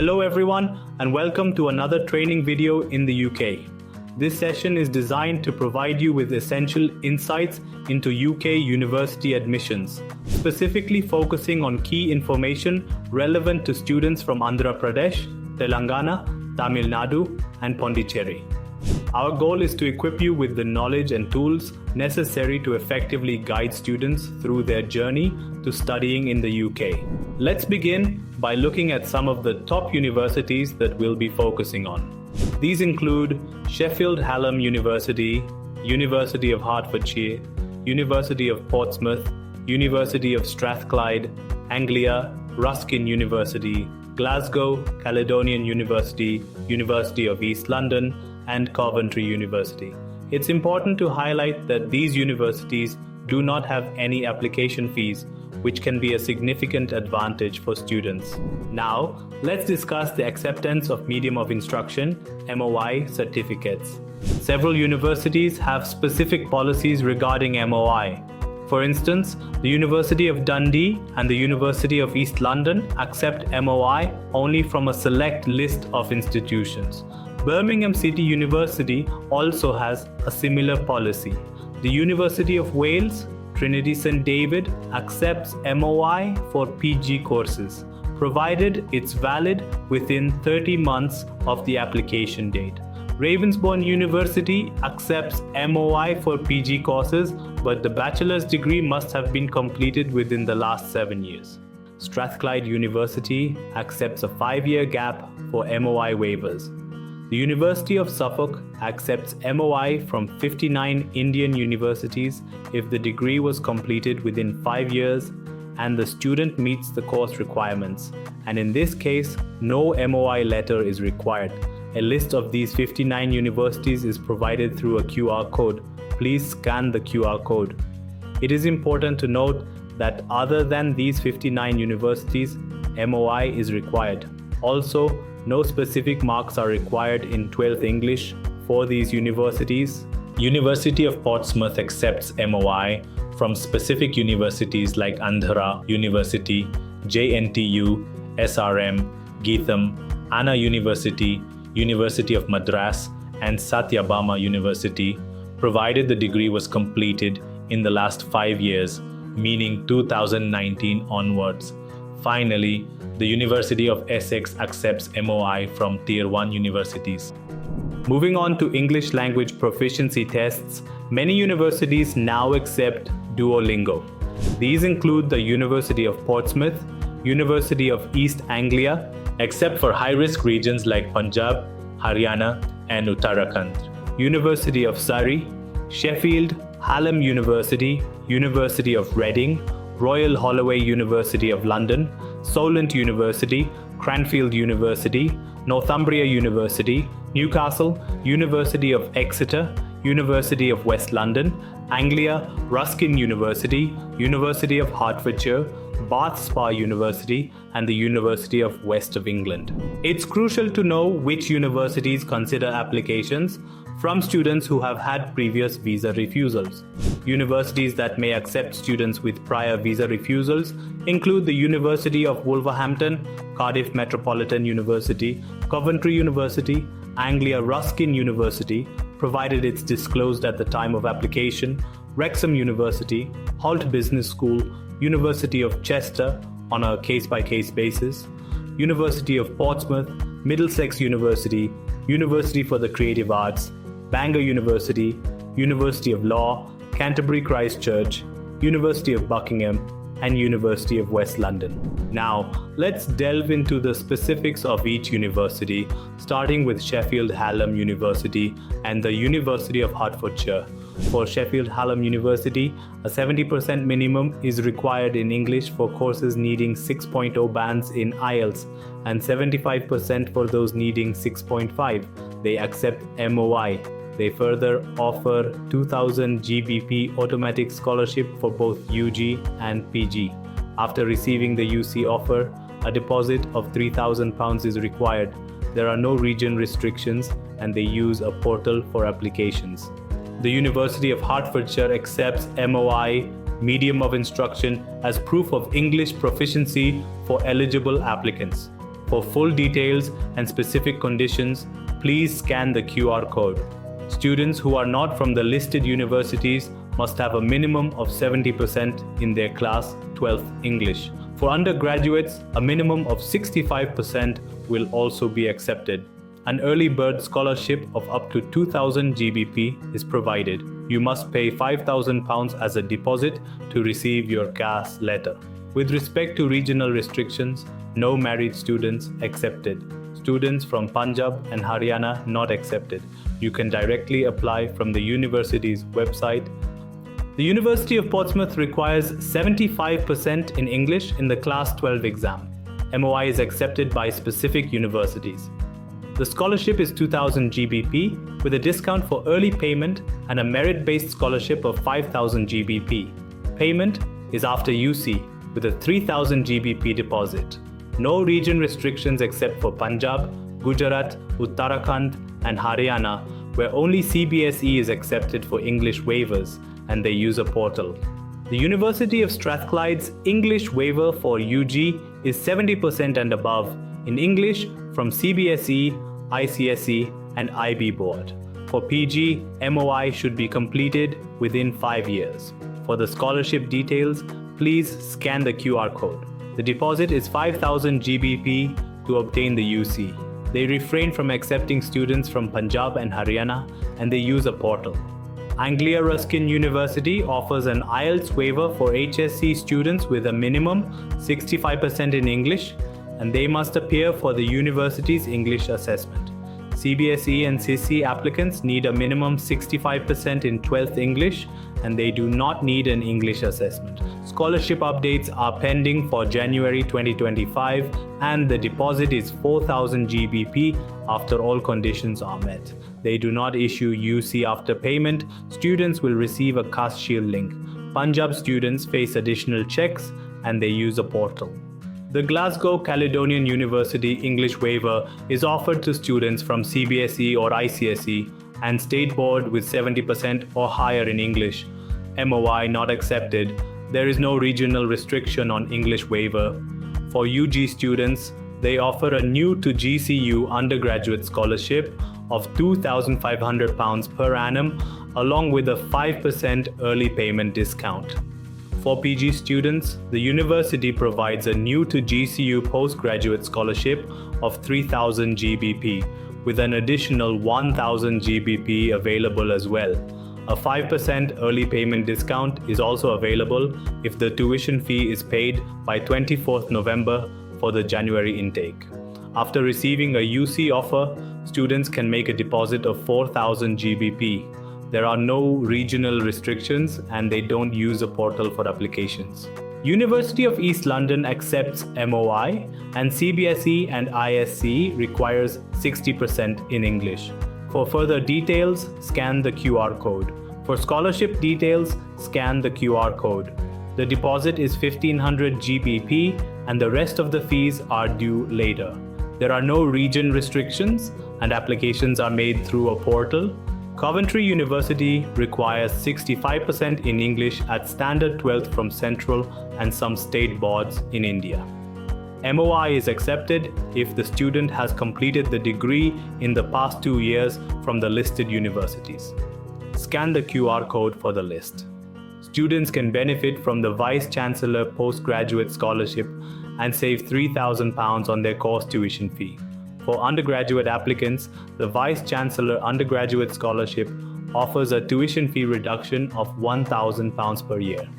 Hello everyone and welcome to another training video in the UK. This session is designed to provide you with essential insights into UK university admissions, specifically focusing on key information relevant to students from Andhra Pradesh, Telangana, Tamil Nadu, and Pondicherry. Our goal is to equip you with the knowledge and tools necessary to effectively guide students through their journey to studying in the UK. Let's begin by looking at some of the top universities that we'll be focusing on. These include Sheffield Hallam University, University of Hertfordshire, University of Portsmouth, University of Strathclyde, Anglia, Ruskin University, Glasgow Caledonian University, University of East London, and Coventry University. It's important to highlight that these universities do not have any application fees, which can be a significant advantage for students. Now, let's discuss the acceptance of medium of instruction, MOI certificates. Several universities have specific policies regarding MOI. For instance, the University of Dundee and the University of East London accept MOI only from a select list of institutions. Birmingham City University also has a similar policy. The University of Wales, Trinity St David accepts MOI for PG courses, provided it's valid within 30 months of the application date. Ravensbourne University accepts MOI for PG courses, but the bachelor's degree must have been completed within the last 7 years. Strathclyde University accepts a 5-year gap for MOI waivers. The University of Suffolk accepts MOI from 59 Indian universities if the degree was completed within 5 years and the student meets the course requirements. And in this case, no MOI letter is required. A list of these 59 universities is provided through a QR code. Please scan the QR code. It is important to note that other than these 59 universities, MOI is required. Also, no specific marks are required in 12th English for these universities. University of Portsmouth accepts MOI from specific universities like Andhra University, JNTU, SRM, Geetham, Anna University, University of Madras, and Satyabama University, provided the degree was completed in the last 5 years, meaning 2019 onwards. Finally, the University of Essex accepts MOI from Tier 1 universities. Moving on to English language proficiency tests, many universities now accept Duolingo. These include the University of Portsmouth, University of East Anglia, except for high-risk regions like Punjab, Haryana, and Uttarakhand, University of Surrey, Sheffield Hallam University, University of Reading, Royal Holloway University of London, Solent University, Cranfield University, Northumbria University, Newcastle, University of Exeter, University of West London, Anglia, Ruskin University, University of Hertfordshire, Bath Spa University, and the University of West of England. It's crucial to know which universities consider applications from students who have had previous visa refusals. Universities that may accept students with prior visa refusals include the University of Wolverhampton, Cardiff Metropolitan University, Coventry University, Anglia Ruskin University, provided it's disclosed at the time of application, Wrexham University, Holt Business School, University of Chester on a case-by-case basis, University of Portsmouth, Middlesex University, University for the Creative Arts, Bangor University, University of Law, Canterbury Christ Church, University of Buckingham, and University of West London. Now, let's delve into the specifics of each university, starting with Sheffield Hallam University and the University of Hertfordshire. For Sheffield Hallam University, a 70% minimum is required in English for courses needing 6.0 bands in IELTS and 75% for those needing 6.5. They accept MOI. They further offer 2,000 GBP automatic scholarship for both UG and PG. After receiving the UC offer, a deposit of £3,000 is required. There are no region restrictions and they use a portal for applications. The University of Hertfordshire accepts MOI, medium of instruction, as proof of English proficiency for eligible applicants. For full details and specific conditions, please scan the QR code. Students who are not from the listed universities must have a minimum of 70% in their class 12th English. For undergraduates, a minimum of 65% will also be accepted. An early bird scholarship of up to 2,000 GBP is provided. You must pay £5,000 as a deposit to receive your CAS letter. With respect to regional restrictions, no married students accepted. Students from Punjab and Haryana not accepted. You can directly apply from the university's website. The University of Portsmouth requires 75% in English in the Class 12 exam. MOI is accepted by specific universities. The scholarship is 2,000 GBP with a discount for early payment and a merit-based scholarship of 5,000 GBP. Payment is after UC with a 3,000 GBP deposit. No region restrictions except for Punjab, Gujarat, Uttarakhand and Haryana, where only CBSE is accepted for English waivers and they use a portal. The University of Strathclyde's English waiver for UG is 70% and above in English from CBSE, ICSE and IB board. For PG, MOI should be completed within 5 years. For the scholarship details, please scan the QR code. The deposit is 5,000 GBP to obtain the UC. They refrain from accepting students from Punjab and Haryana and they use a portal. Anglia Ruskin University offers an IELTS waiver for HSC students with a minimum 65% in English and they must appear for the university's English assessment. CBSE and CISE applicants need a minimum 65% in 12th English and they do not need an English assessment. Scholarship updates are pending for January 2025 and the deposit is 4,000 GBP after all conditions are met. They do not issue UC after payment. Students will receive a CAS Shield link. Punjab students face additional checks and they use a portal. The Glasgow Caledonian University English waiver is offered to students from CBSE or ICSE and State Board with 70% or higher in English. MOI not accepted. There is no regional restriction on English waiver. For UG students, they offer a new to GCU undergraduate scholarship of £2,500 per annum along with a 5% early payment discount. For PG students, the university provides a new to GCU postgraduate scholarship of 3,000 GBP with an additional 1,000 GBP available as well. A 5% early payment discount is also available if the tuition fee is paid by 24th November for the January intake. After receiving a UC offer, students can make a deposit of 4,000 GBP. There are no regional restrictions and they don't use a portal for applications. University of East London accepts MOI and CBSE and ISC requires 60% in English. For further details, scan the QR code. For scholarship details, scan the QR code. The deposit is 1,500 GBP and the rest of the fees are due later. There are no region restrictions and applications are made through a portal. Coventry University requires 65% in English at Standard 12th from Central and some state boards in India. MOI is accepted if the student has completed the degree in the past 2 years from the listed universities. Scan the QR code for the list. Students can benefit from the Vice Chancellor Postgraduate Scholarship and save £3,000 on their course tuition fee. For undergraduate applicants, the Vice Chancellor Undergraduate Scholarship offers a tuition fee reduction of £1,000 per year.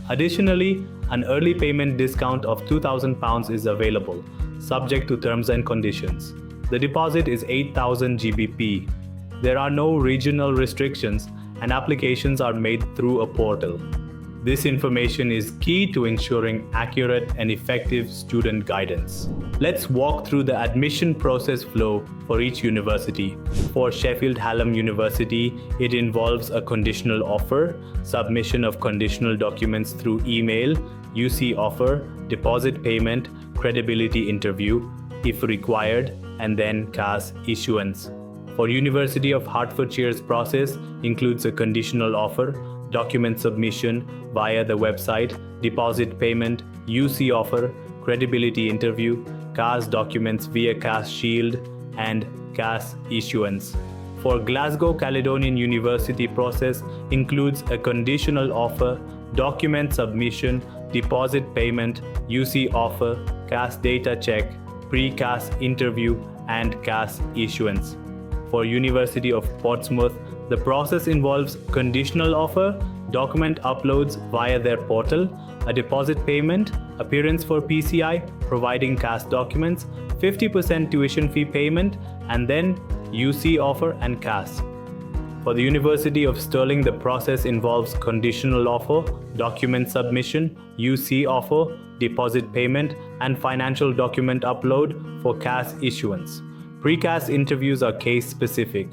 Additionally, an early payment discount of £2,000 is available, subject to terms and conditions. The deposit is 8,000 GBP. There are no regional restrictions and applications are made through a portal. This information is key to ensuring accurate and effective student guidance. Let's walk through the admission process flow for each university. For Sheffield Hallam University, it involves a conditional offer, submission of conditional documents through email, UC offer, deposit payment, credibility interview, if required, and then CAS issuance. For University of Hertfordshire's process includes a conditional offer, document submission via the website, deposit payment, UC offer, credibility interview, CAS documents via CAS Shield, and CAS issuance. For Glasgow Caledonian University process includes a conditional offer, document submission, deposit payment, UC offer, CAS data check, pre-CAS interview, and CAS issuance. For University of Portsmouth, the process involves conditional offer, document uploads via their portal, a deposit payment, appearance for PCI, providing CAS documents, 50% tuition fee payment, and then UC offer and CAS. For the University of Stirling, the process involves conditional offer, document submission, UC offer, deposit payment, and financial document upload for CAS issuance. Pre-CAS interviews are case-specific.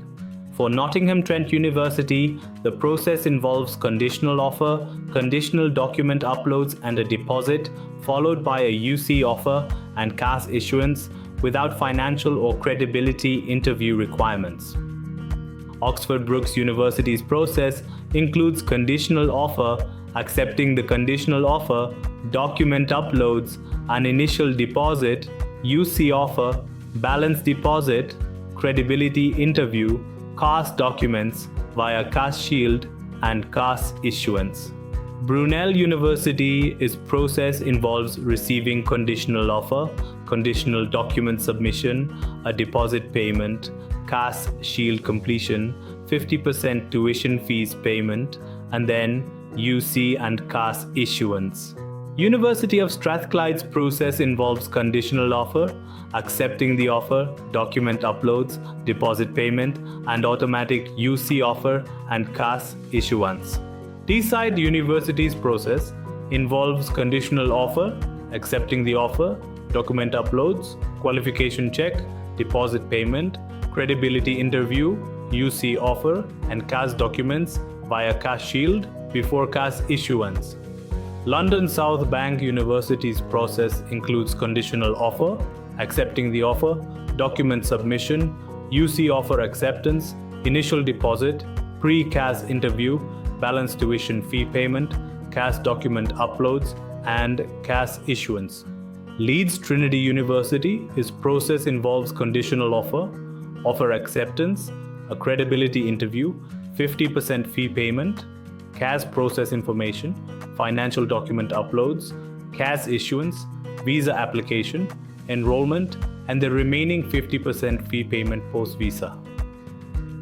For Nottingham Trent University, the process involves conditional offer, conditional document uploads and a deposit, followed by a UC offer and CAS issuance without financial or credibility interview requirements. Oxford Brookes University's process includes conditional offer, accepting the conditional offer, document uploads, an initial deposit, UC offer, balance deposit, credibility interview, CAS documents via CAS Shield, and CAS issuance. Brunel University's process involves receiving conditional offer, conditional document submission, a deposit payment, CAS Shield completion, 50% tuition fees payment, and then UC and CAS issuance. University of Strathclyde's process involves conditional offer, accepting the offer, document uploads, deposit payment, and automatic UC offer and CAS issuance. Teesside University's process involves conditional offer, accepting the offer, document uploads, qualification check, deposit payment, credibility interview, UC offer, and CAS documents via CAS Shield before CAS issuance. London South Bank University's process includes conditional offer, accepting the offer, document submission, UC offer acceptance, initial deposit, pre-CAS interview, balance tuition fee payment, CAS document uploads, and CAS issuance. Leeds Trinity University's process involves conditional offer, offer acceptance, a credibility interview, 50% fee payment, CAS process information, financial document uploads, CAS issuance, visa application, enrollment, and the remaining 50% fee payment post-visa.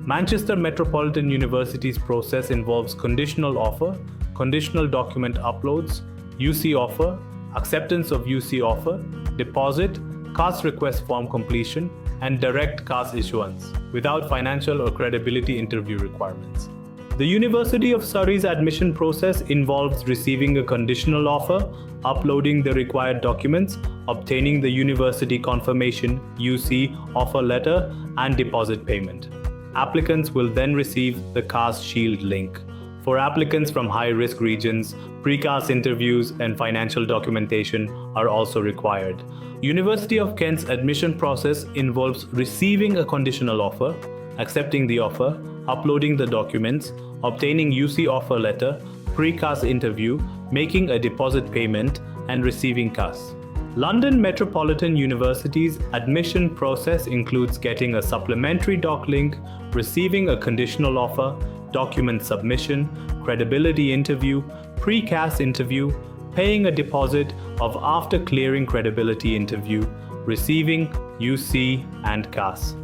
Manchester Metropolitan University's process involves conditional offer, conditional document uploads, UC offer, acceptance of UC offer, deposit, CAS request form completion, and direct CAS issuance, without financial or credibility interview requirements. The University of Surrey's admission process involves receiving a conditional offer, uploading the required documents, obtaining the university confirmation, UC, offer letter, and deposit payment. Applicants will then receive the CAS Shield link. For applicants from high-risk regions, pre-CAS interviews and financial documentation are also required. University of Kent's admission process involves receiving a conditional offer, accepting the offer, uploading the documents, obtaining UC offer letter, pre-CAS interview, making a deposit payment, and receiving CAS. London Metropolitan University's admission process includes getting a supplementary doc link, receiving a conditional offer, document submission, credibility interview, pre-CAS interview, paying a deposit of after clearing credibility interview, receiving UC and CAS.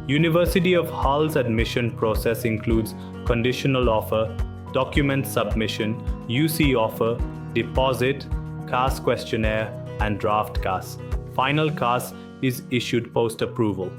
University of Hull's admission process includes conditional offer, document submission, UC offer, deposit, CAS questionnaire, and draft CAS. Final CAS is issued post-approval.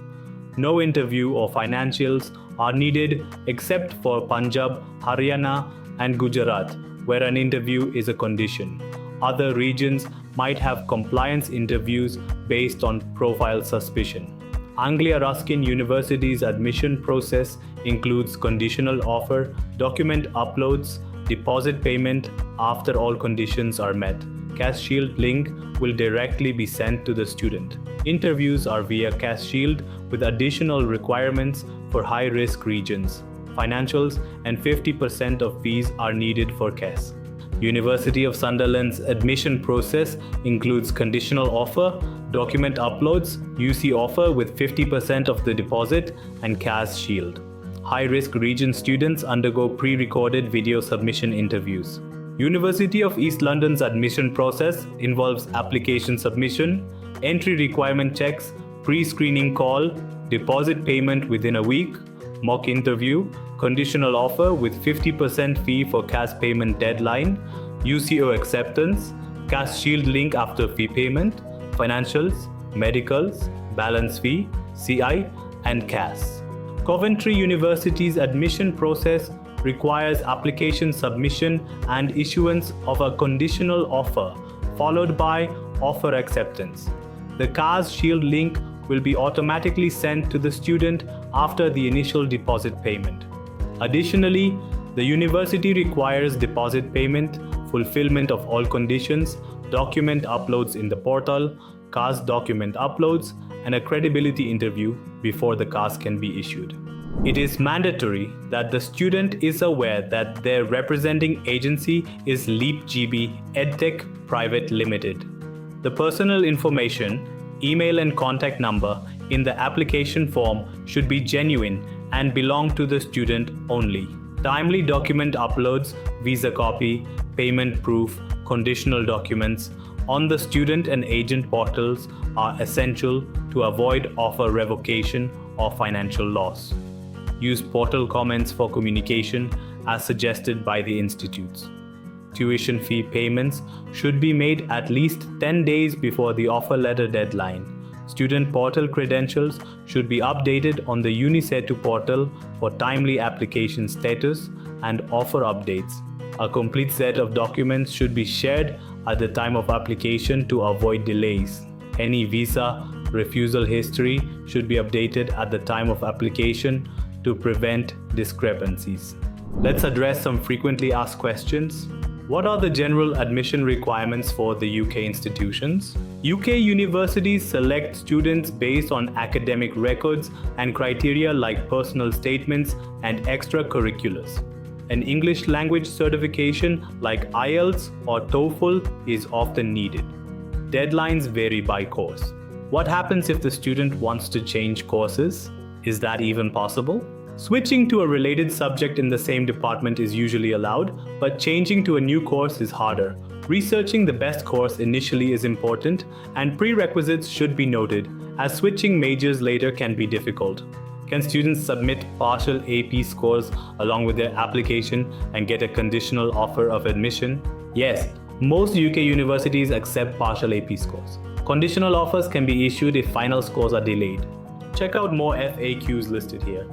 No interview or financials are needed except for Punjab, Haryana, and Gujarat, where an interview is a condition. Other regions might have compliance interviews based on profile suspicion. Anglia Ruskin University's admission process includes conditional offer, document uploads, deposit payment after all conditions are met. CAS Shield link will directly be sent to the student. Interviews are via CAS Shield with additional requirements for high-risk regions. Financials and 50% of fees are needed for CAS. University of Sunderland's admission process includes conditional offer, Document uploads, UC offer with 50% of the deposit and CAS shield. High-risk region students undergo pre-recorded video submission interviews. University of East London's admission process involves application submission, entry requirement checks, pre-screening call, deposit payment within a week, mock interview, conditional offer with 50% fee for CAS payment deadline, UCO acceptance, CAS shield link after fee payment, financials, medicals, balance fee, CI, and CAS. Coventry University's admission process requires application submission and issuance of a conditional offer, followed by offer acceptance. The CAS shield link will be automatically sent to the student after the initial deposit payment. Additionally, the university requires deposit payment, fulfillment of all conditions, document uploads in the portal, CAS document uploads, and a credibility interview before the CAS can be issued. It is mandatory that the student is aware that their representing agency is GeeBee EdTech Private Limited. The personal information, email and contact number in the application form should be genuine and belong to the student only. Timely document uploads, visa copy, payment proof, conditional documents on the student and agent portals are essential to avoid offer revocation or financial loss. Use portal comments for communication as suggested by the institutes. Tuition fee payments should be made at least 10 days before the offer letter deadline. Student portal credentials should be updated on the Unisetu portal for timely application status and offer updates. A complete set of documents should be shared at the time of application to avoid delays. Any visa refusal history should be updated at the time of application to prevent discrepancies. Let's address some frequently asked questions. What are the general admission requirements for the UK institutions? UK universities select students based on academic records and criteria like personal statements and extracurriculars. An English language certification like IELTS or TOEFL is often needed. Deadlines vary by course. What happens if the student wants to change courses? Is that even possible? Switching to a related subject in the same department is usually allowed, but changing to a new course is harder. Researching the best course initially is important, and prerequisites should be noted, as switching majors later can be difficult. Can students submit partial AP scores along with their application and get a conditional offer of admission? Yes, most UK universities accept partial AP scores. Conditional offers can be issued if final scores are delayed. Check out more FAQs listed here.